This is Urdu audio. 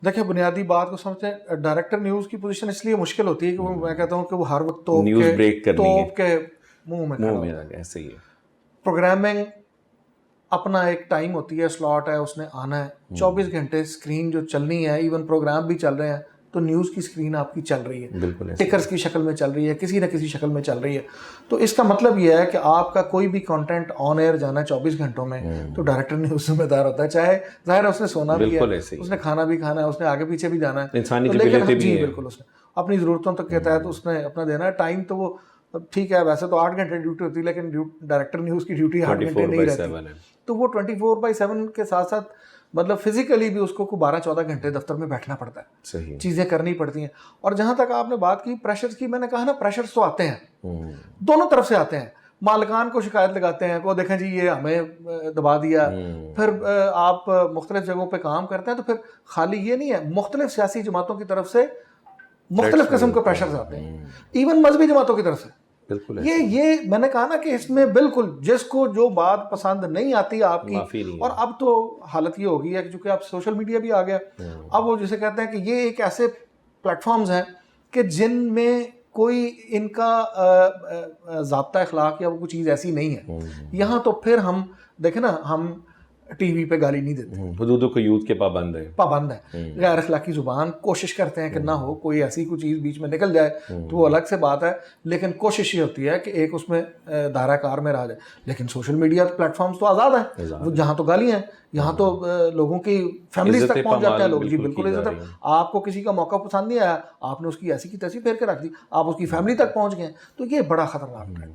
دیکھیں بنیادی بات کو سمجھتے ہیں, ڈائریکٹر نیوز کی پوزیشن اس لیے مشکل ہوتی ہے کہ میں کہتا ہوں کہ وہ ہر وقت توپ کے منہ میں کھڑا ایسے ہی ہے. پروگرامنگ اپنا ایک ٹائم ہوتی ہے, سلاٹ ہے, اس نے آنا ہے. 24 گھنٹے اسکرین جو چلنی ہے, ایون پروگرام بھی چل رہے ہیں تو نیوز کی اسکرین آپ کی چل رہی ہے, بالکل ٹکرز کی شکل میں چل رہی ہے, کسی نہ کسی شکل میں چل رہی ہے. تو اس کا مطلب یہ ہے کہ آپ کا کوئی بھی کانٹینٹ آن ایئر جانا ہے 24 گھنٹوں میں تو ڈائریکٹر نیوز ذمہ دار ہوتا ہے, چاہے ظاہر ہے اس نے سونا بھی ہے, اس نے کھانا بھی کھانا ہے, اس نے آگے پیچھے بھی جانا ہے, لیکن جی بالکل اس نے اپنی ضرورتوں تک کے تحت اس نے اپنا دینا ہے. ٹائم تو وہ ٹھیک ہے, ویسے تو 8 گھنٹے ڈیوٹی ہوتی ہے, لیکن ڈائریکٹر نیوز کی ڈیوٹی 8 گھنٹے نہیں رہتی, تو وہ 24/7 کے ساتھ ساتھ مطلب فزیکلی بھی اس کو 12-14 گھنٹے دفتر میں بیٹھنا پڑتا ہے, چیزیں کرنی پڑتی ہیں. اور جہاں تک آپ نے بات کی پریشرز کی, میں نے کہا نا پریشرز تو آتے ہیں, دونوں طرف سے آتے ہیں. مالکان کو شکایت لگاتے ہیں, کو دیکھیں جی یہ ہمیں دبا دیا, پھر آپ مختلف جگہوں پہ کام کرتے ہیں تو پھر خالی یہ نہیں ہے, مختلف سیاسی جماعتوں کی طرف سے مختلف قسم کے پریشرز آتے ہیں, ایون مذہبی جماعتوں کی طرف سے. یہ میں نے کہا نا کہ اس میں بالکل جس کو جو بات پسند نہیں آتی آپ کی, اور اب تو حالت یہ ہو گئی ہے کہ چونکہ اب سوشل میڈیا بھی آ گیا, اب وہ جسے کہتے ہیں کہ یہ ایک ایسے پلیٹ فارمز ہیں کہ جن میں کوئی ان کا ضابطہ اخلاق یا وہ کوئی چیز ایسی نہیں ہے. یہاں تو پھر ہم دیکھیں نا, ہم ٹی وی پہ گالی نہیں دیتے, حدود کو یوت کے پابند ہے, غیر اخلاقی زبان کوشش کرتے ہیں کہ نہ ہو, کوئی ایسی کوئی چیز بیچ میں نکل جائے تو وہ الگ سے بات ہے, لیکن کوشش یہ ہوتی ہے کہ ایک اس میں دائرہ کار میں رہ جائے. لیکن سوشل میڈیا پلیٹ فارمز تو آزاد ہیں, جہاں تو گالیاں ہیں, یہاں تو لوگوں کی فیملیز تک پہنچ جاتے ہیں لوگ. جی بالکل عزت ہے, آپ کو کسی کا موقع پسند نہیں آیا, آپ نے اس کی ایسی کی تیسی پھیر کے رکھ دی, آپ اس کی فیملی تک پہنچ گئے, تو یہ بڑا خطرناک ہے.